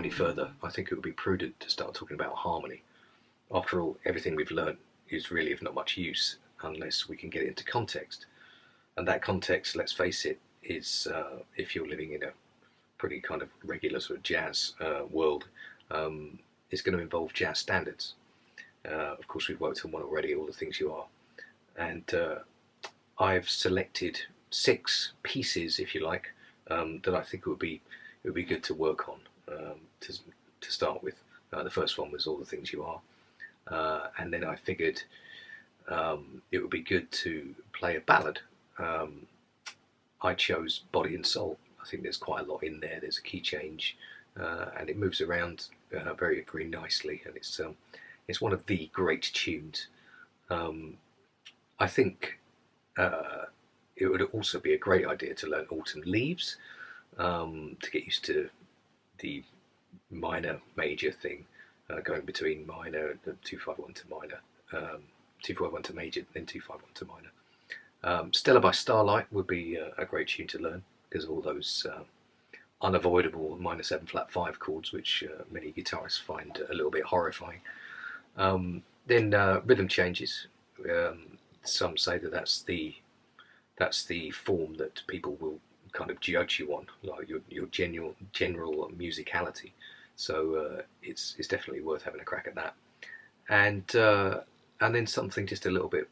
any further, I think it would be prudent to start talking about harmony. After all, everything we've learned is really of not much use unless we can get it into context. And that context, let's face it, is if you're living in a pretty kind of regular sort of jazz world, is going to involve jazz standards. Of course, we've worked on one already, All the Things You Are. And I've selected 6 pieces, if you like, that I think it would be good to work on to start with. The first one was All the Things You Are, and then I figured it would be good to play a ballad. I chose Body and Soul. I think there's quite a lot in there. There's a key change, and it moves around very nicely, and it's one of the great tunes. I think it would also be a great idea to learn Autumn Leaves, to get used to the minor major thing, going between minor and 2-5-1 to minor, 2-5-1 to major, then 2-5-1 to minor. Stella by Starlight would be a great tune to learn because of all those unavoidable minor 7 flat 5 chords, which many guitarists find a little bit horrifying. Then rhythm changes. Some say that that's the form that people will kind of judge you on, like your general musicality. So it's definitely worth having a crack at that. And then something just a little bit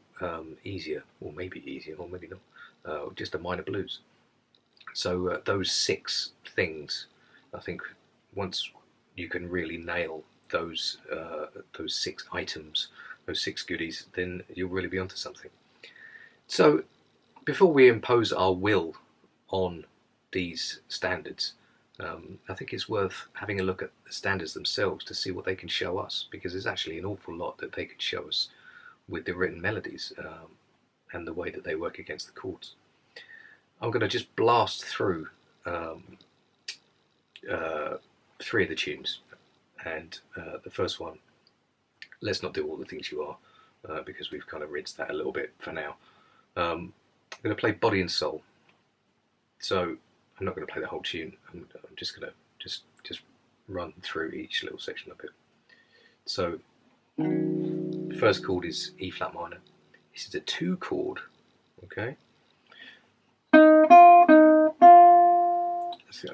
easier, or maybe not, just a minor blues. So those 6 things, I think, once you can really nail those 6 items, those 6 goodies, then you'll really be onto something. So before we impose our will on these standards, I think it's worth having a look at the standards themselves to see what they can show us, because there's actually an awful lot that they could show us with the written melodies and the way that they work against the chords. I'm going to just blast through 3 of the tunes, and the first one, let's not do All the Things You Are, because we've kind of rinsed that a little bit for now. I'm going to play Body and Soul. So I'm not going to play the whole tune. I'm just going to just run through each little section of it. So the first chord is E flat minor. This is a 2 chord. Okay.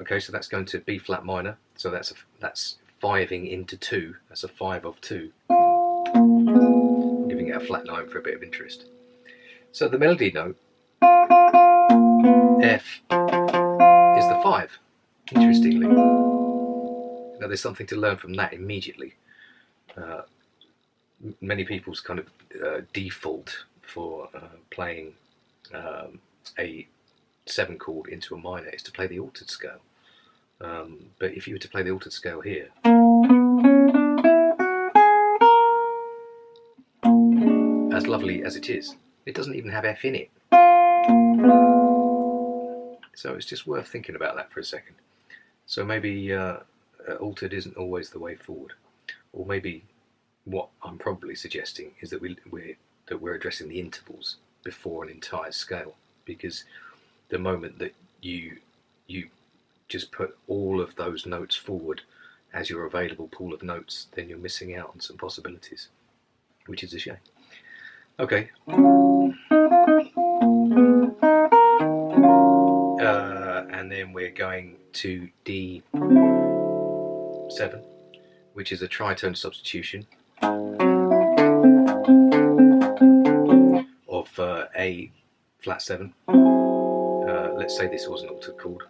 Okay, so that's going to B flat minor. So that's 5ing into 2. That's a 5 of 2. I'm giving it a flat 9 for a bit of interest. So the melody note, F, is the 5, interestingly. Now there's something to learn from that immediately. Many people's kind of default for playing a 7 chord into a minor is to play the altered scale. But if you were to play the altered scale here, as lovely as it is, it doesn't even have F in it. So it's just worth thinking about that for a second. So maybe altered isn't always the way forward, or maybe what I'm probably suggesting is that we're addressing the intervals before an entire scale, because the moment that you just put all of those notes forward as your available pool of notes, then you're missing out on some possibilities, which is a shame. Okay. And then we're going to D7, which is a tritone substitution of A flat 7. Let's say this was an altered chord.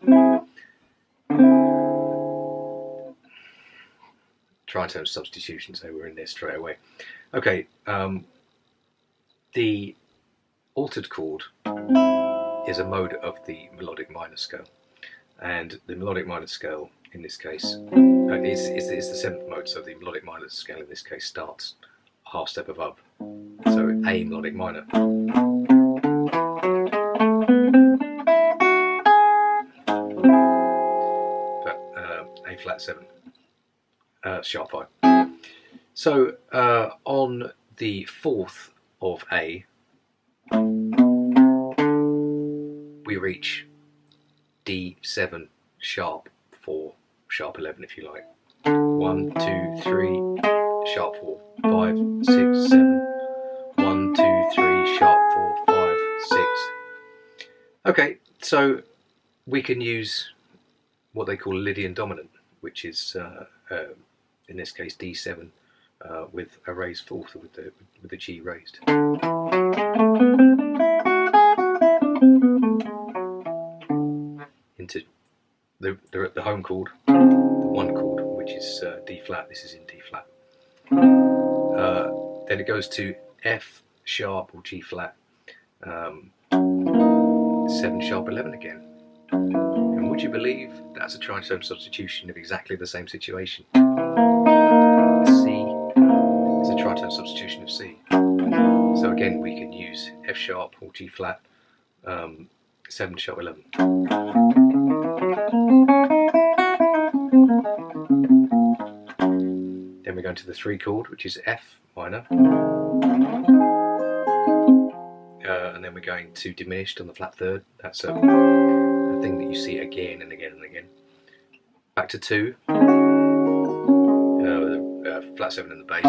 Tritone substitution, so we're in there straight away. Okay, the altered chord is a mode of the melodic minor scale, and the melodic minor scale in this case is the 7th mode, so the melodic minor scale in this case starts a half step above, so A melodic minor. But A flat 7, sharp 5. So on the 4th of A, we reach D7 sharp 4, sharp 11 if you like. 1, 2, 3, sharp 4, 5, 6, 7. 1, 2, 3, sharp 4, 5, 6. Okay, so we can use what they call Lydian dominant, which is in this case D7 with a raised fourth, with the G raised. Into the home chord, the one chord, which is D flat. This is in D flat. Then it goes to F sharp or G flat, 7 sharp 11 again. And would you believe that's a tritone substitution of exactly the same situation? C is a tritone substitution of C. So again, we can use F sharp or G flat, 7 sharp 11. Then we go into the 3 chord, which is F minor. And then we're going to diminished on the flat third. That's a thing that you see again and again and again. Back to 2, flat 7 in the bass.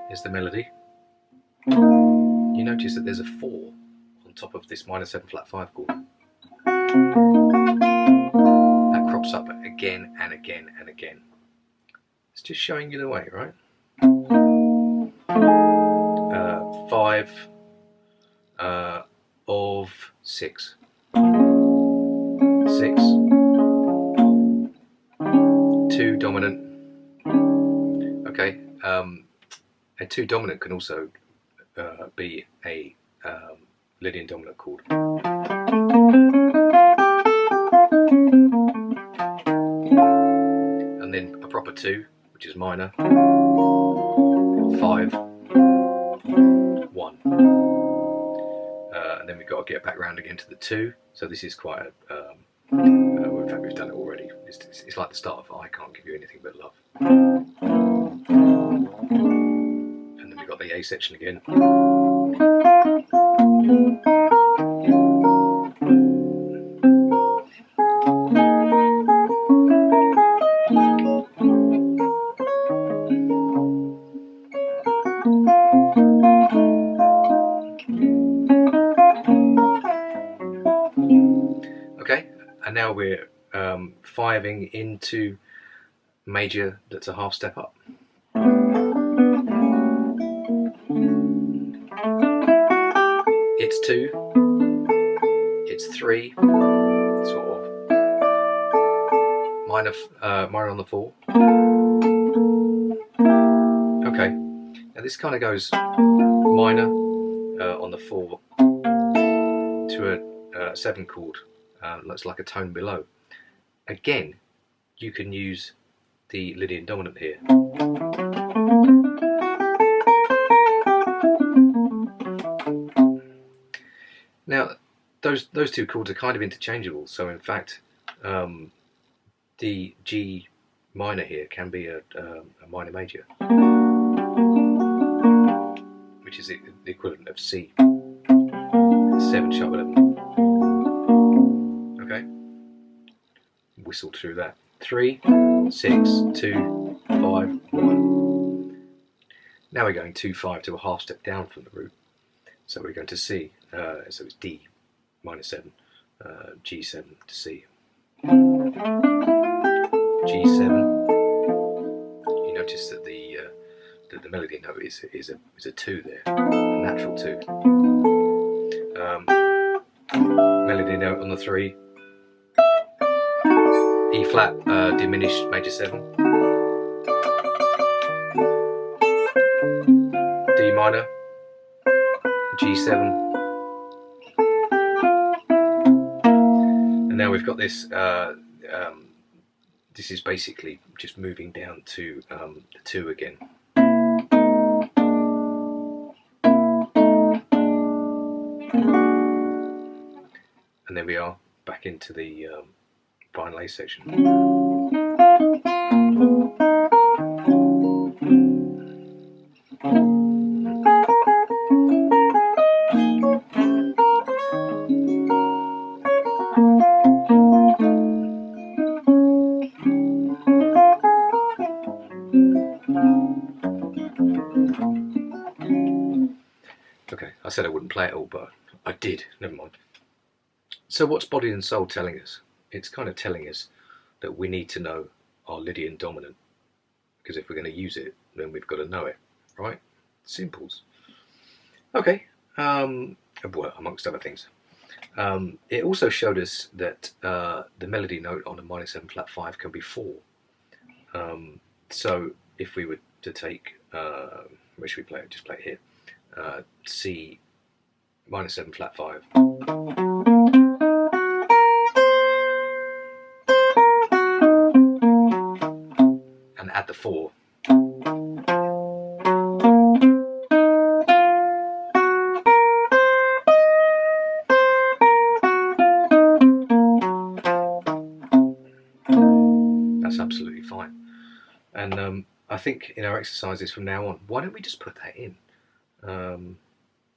Here's the melody. You notice that there's a 4 on top of this minor 7 flat 5 chord. That crops up again and again and again. It's just showing you the way, right? 5 of 6. 6. 2 dominant. Okay, a 2 dominant can also be a Lydian dominant chord. And then a proper 2, which is minor. 5, 1. And then we've got to get back round again to the 2. So this is quite a, in fact we've done it already. It's like the start of I Can't Give You Anything But Love. And then we've got the A section again. Okay, and now we're fiving into major that's a half step up. It's 2, it's 3, sort of minor on the 4. Okay, now this kind of goes minor on the 4 to a 7 chord. Looks like a tone below. Again, you can use the Lydian dominant here. Now, those 2 chords are kind of interchangeable. So in fact, the G minor here can be a minor major, which is the equivalent of C. 7 sharp 11. Okay, whistled through that. 3, 6, 2, 5, 1. Now we're going 2, 5 to a half step down from the root. So we're going to C. So it's D minor 7, G7 to C. G7. You notice that the melody note is a 2 there, a natural 2. Melody note on the 3. E flat diminished major 7. D minor. G7. And now we've got this. This is basically just moving down to the 2 again. And then we are back into the final A section. said I wouldn't play it all, but I did. Never mind. So what's Body and Soul telling us? It's kind of telling us that we need to know our Lydian dominant, because if we're going to use it, then we've got to know it, right? Simples. Okay, well, amongst other things. It also showed us that the melody note on a minor 7 flat 5 can be 4. So if we were to take, where should we play it? Just play it here. C minor 7 flat 5. And add the 4. That's absolutely fine. And I think in our exercises from now on, why don't we just put that in?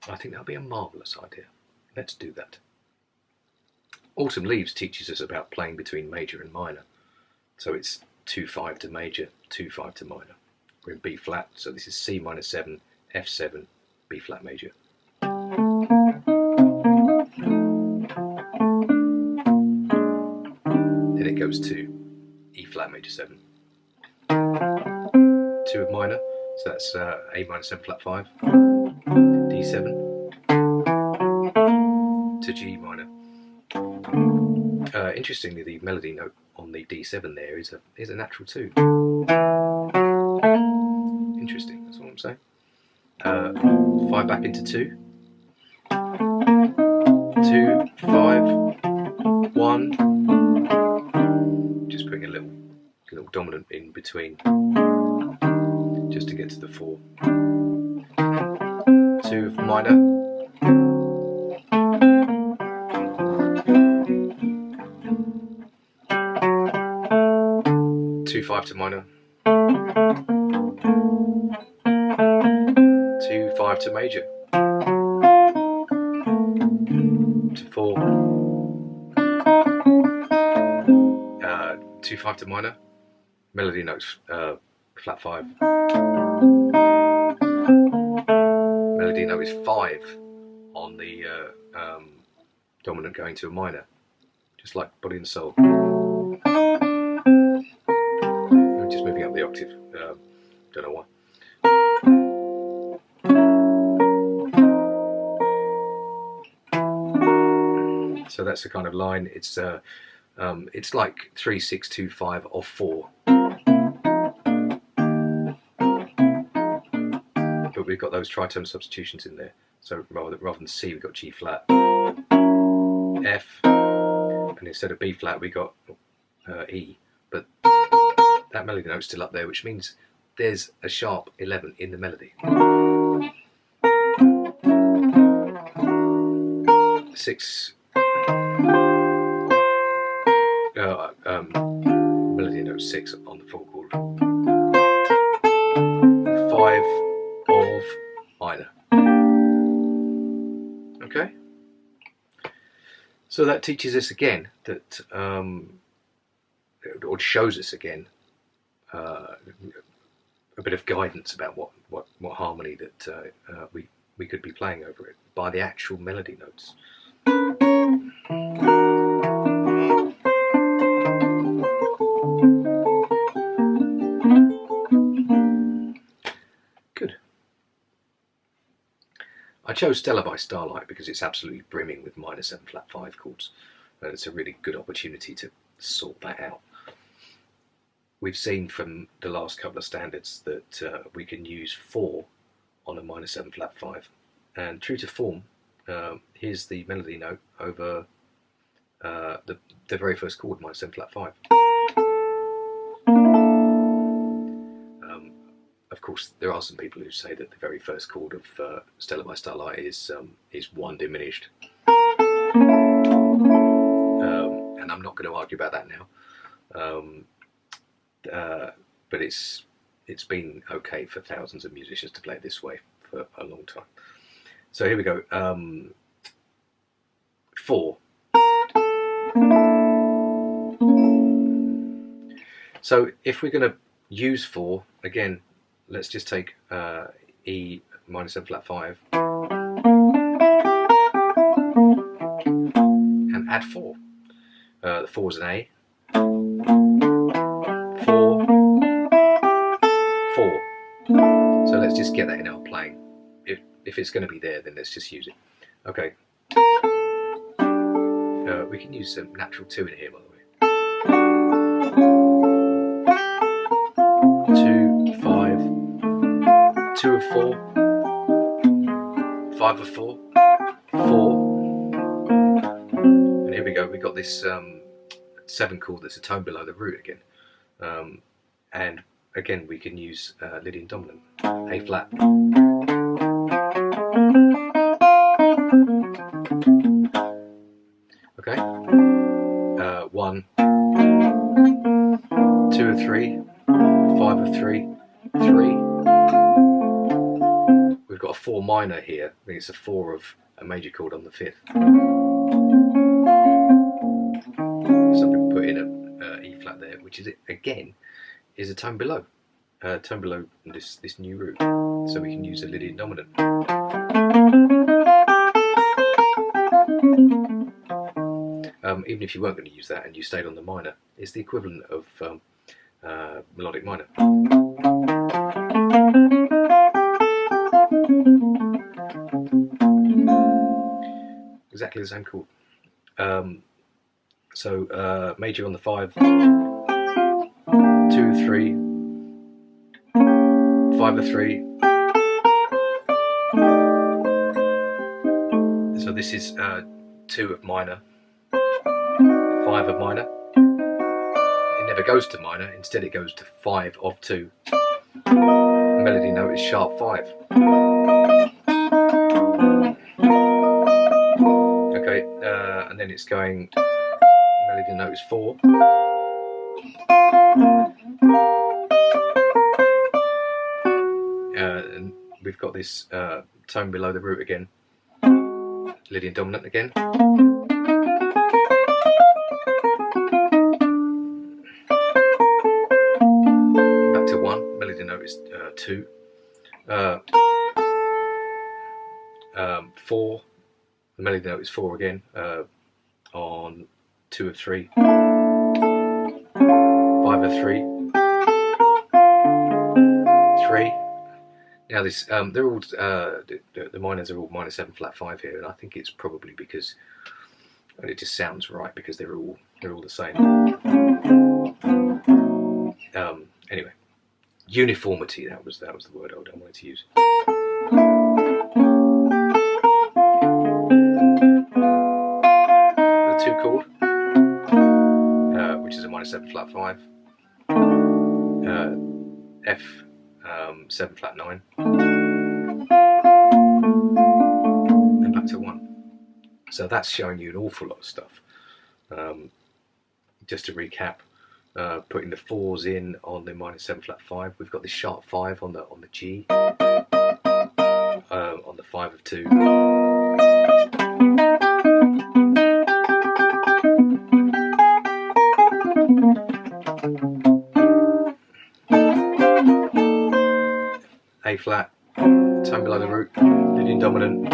I think that'll be a marvellous idea. Let's do that. Autumn Leaves teaches us about playing between major and minor. So it's 2-5 to major, 2-5 to minor. We're in B flat, so this is C minor 7, F7, B flat major. Then it goes to E flat major 7. 2 of minor, so that's A minor 7 flat 5, D7 to G minor. Interestingly, the melody note on the D7 there is a natural 2. Interesting, that's what I'm saying. 5 back into 2. 2, 5, 1. Just putting a little dominant in between, just to get to the 4. 2 of minor. 2-5 to minor. 2-5 to major. To 4. 2-5 to minor. Melody notes flat 5. Melody note is 5 on the dominant going to a minor, just like Body and Soul. I'm just moving up the octave, don't know why. So that's the kind of line. It's like 3, 6, 2, 5 or 4. But we've got those tritone substitutions in there. So rather than C, we've got G flat, F, and instead of B flat, we got E. But that melody note's still up there, which means there's a sharp 11 in the melody. 6. Melody note 6 on the 4 chord. 5 of minor. Okay? So that teaches us again that, or shows us again, a bit of guidance about what harmony that we could be playing over it by the actual melody notes. Good. I chose Stella by Starlight because it's absolutely brimming with minor 7 flat 5 chords, and it's a really good opportunity to sort that out. We've seen from the last couple of standards that we can use 4 on a minor 7 flat 5, and true to form, here's the melody note over the very first chord, minor 7 flat 5. Of course, there are some people who say that the very first chord of Stella by Starlight is 1 diminished, and I'm not going to argue about that now. But it's been okay for thousands of musicians to play it this way for a long time. So here we go. 4. So if we're going to use 4 again, let's just take E minor 7 flat 5, add 4. The 4 is an A. 4, 4. So let's just get that in our playing. If it's going to be there, then let's just use it. Okay. We can use some natural 2 in here, by the way. 2, 5, 2 of 4, 5 of 4, 4. And here we go. We got this 7 chord that's a tone below the root again. And again, we can use Lydian dominant, A flat. Okay. 1, 2 of 3, 5 of 3, 3. We've got a 4 minor here. I think it's a 4 of a major chord on the 5th. Some people put in a E flat there, which is again is a tone below this new root. So we can use a Lydian dominant. Even if you weren't going to use that and you stayed on the minor, it's the equivalent of melodic minor. Exactly the same chord. So major on the 5, 2 of 3, 5 of 3. So this is 2 of minor, 5 of minor. It never goes to minor, instead it goes to 5 of 2. The melody note is sharp 5. Okay, and then it's going, melody note is 4. And we've got this tone below the root again, Lydian dominant again. Back to 1, melody note is 2. 4, the melody note is 4 again, on 2 of 3, 5 of 3, 3. Now this, they're all the minors are all minor 7 flat 5 here, and I think it's probably because, and it just sounds right because they're all the same. Anyway, uniformity. That was the word I wanted to use. The 2 chord, which is a minor 7 flat 5, F 7 flat 9, and back to 1. So that's showing you an awful lot of stuff. Just to recap, putting the 4s in on the minor 7 flat 5, we've got this sharp 5 on the G, on the 5 of 2. A flat, tone below the root, Lydian dominant.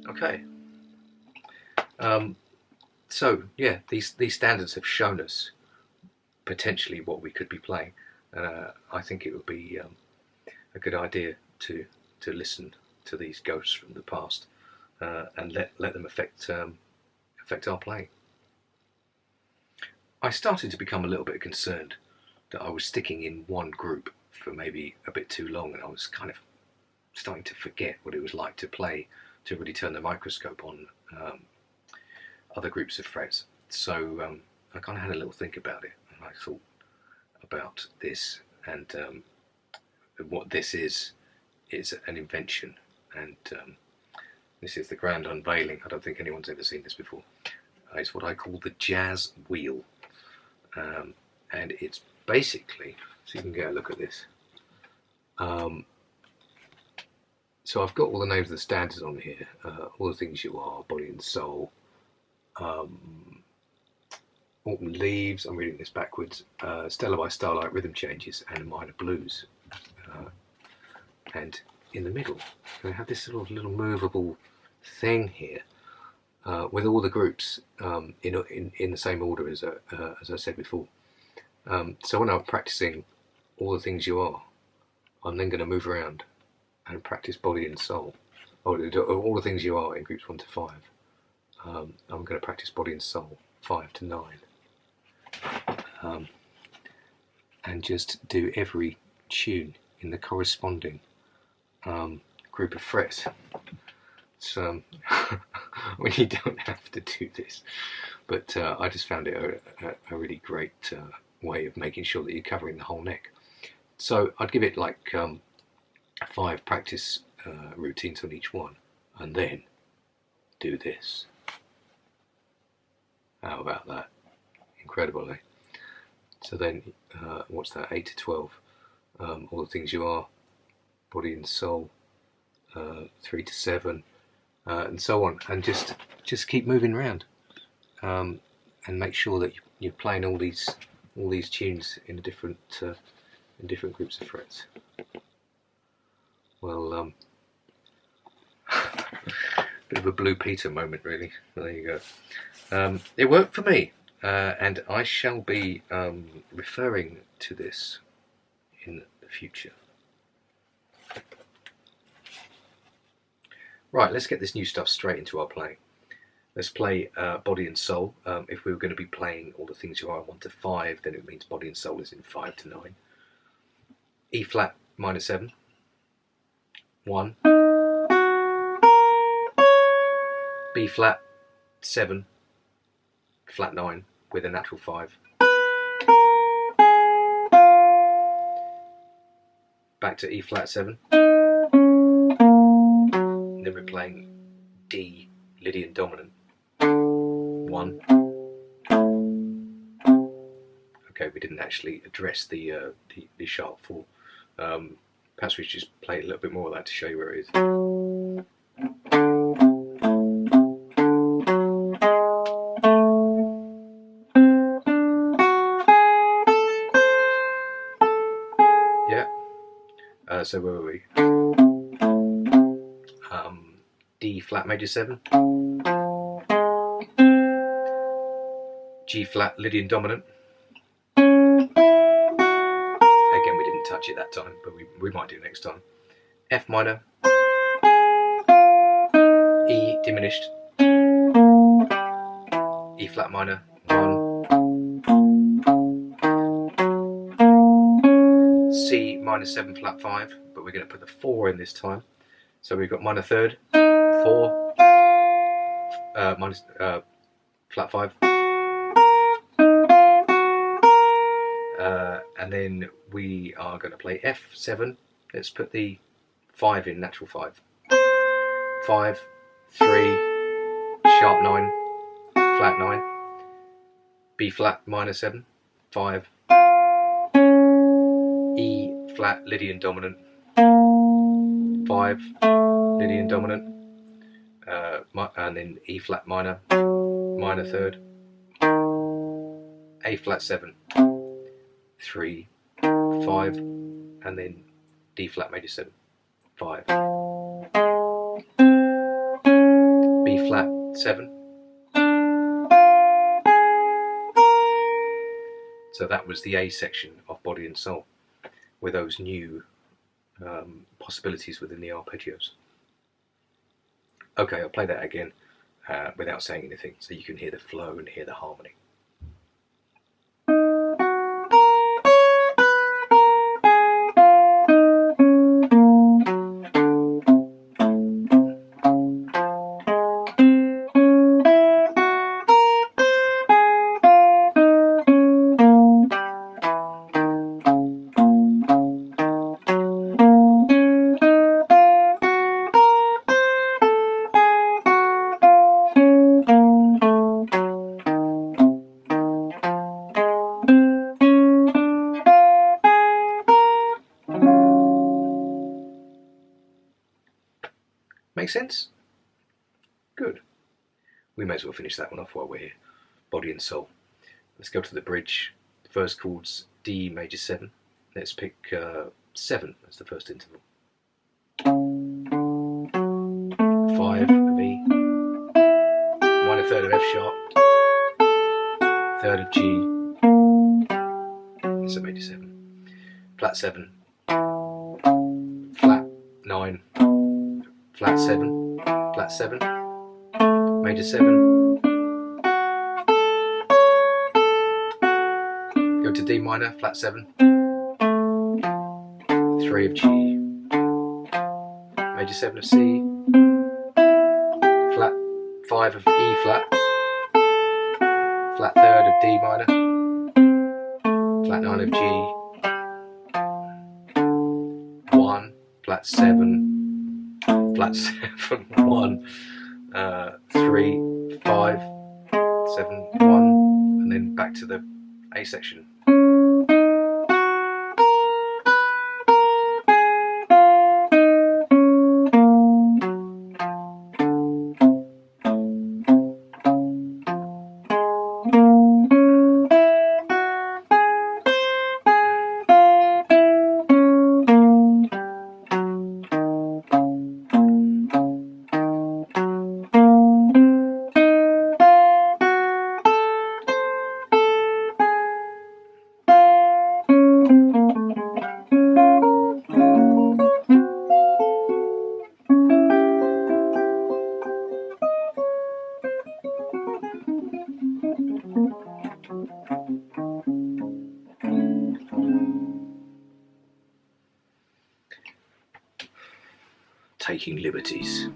Okay. So yeah, these standards have shown us potentially what we could be playing. I think it would be a good idea to listen to these ghosts from the past and let them affect our playing. I started to become a little bit concerned that I was sticking in one group for maybe a bit too long, and I was kind of starting to forget what it was like to play, to really turn the microscope on other groups of frets. So I kind of had a little think about it, and I thought about this, and what this is an invention, and this is the grand unveiling. I don't think anyone's ever seen this before. It's what I call the jazz wheel, and it's basically, so you can get a look at this. So I've got all the names of the standards on here, all the things you are, body and soul, Autumn Leaves, I'm reading this backwards, Stella by Starlight, Rhythm Changes, and Minor Blues. And in the middle, we have this little movable thing here with all the groups in the same order as I said before. So when I'm practicing All the Things You Are, I'm then going to move around and practice Body and Soul. All the Things You Are in groups 1 to 5. I'm going to practice Body and Soul 5 to 9. And just do every tune in the corresponding group of frets. So when you don't have to do this, but I just found it a really great way of making sure that you're covering the whole neck. So I'd give it like 5 practice routines on each one, and then do this. How about that? Incredible, eh? So then, what's that? 8 to 12. All the Things You Are, Body and Soul. 3 to 7, and so on, and just keep moving around, and make sure that you're playing all these tunes in different groups of frets. Well, bit of a Blue Peter moment, really. There you go. It worked for me, and I shall be referring to this in the future. Right, let's get this new stuff straight into our playing. Let's play Body and Soul. If we were going to be playing All the Things You Are 1 to 5, then it means Body and Soul is in 5 to 9. E flat minor 7, 1. B flat 7, flat 9 with a natural 5. Back to E flat 7. Then we're playing D, Lydian dominant, 1. Okay, we didn't actually address the sharp 4. Perhaps we should just play a little bit more of that to show you where it is. Yeah. So where were we? D flat major 7, G flat Lydian dominant. Again, we didn't touch it that time, but we might do next time. F minor, E diminished, E flat minor 1, C minor 7 flat 5, but we're going to put the 4 in this time. So we've got minor 3rd, 4, minus flat 5, and then we are going to play F7. Let's put the 5 in natural 5. 5, 3, sharp 9, flat 9, B flat minor 7, 5, E flat Lydian dominant, 5, Lydian dominant, and then E flat minor, minor 3rd, A flat 7, 3, 5, and then D flat major 7, 5, B flat 7. So that was the A section of Body and Soul, with those new possibilities within the arpeggios. Okay, I'll play that again without saying anything, so you can hear the flow and hear the harmony. Make sense? Good. We may as well finish that one off while we're here. Body and Soul. Let's go to the bridge. The first chord's D major 7. Let's pick 7 as the first interval. 5 of E, minor third of F sharp, third of G, that's a major 7, flat 7, flat 9, flat 7, flat 7, major 7, go to D minor, flat 7, 3 of G, major 7 of C, flat 5 of E flat, flat third of D minor, flat 9 of G, 1, flat 7, flat 7, 1, 3, 5, 7, 1, and then back to the A section. Taking liberties.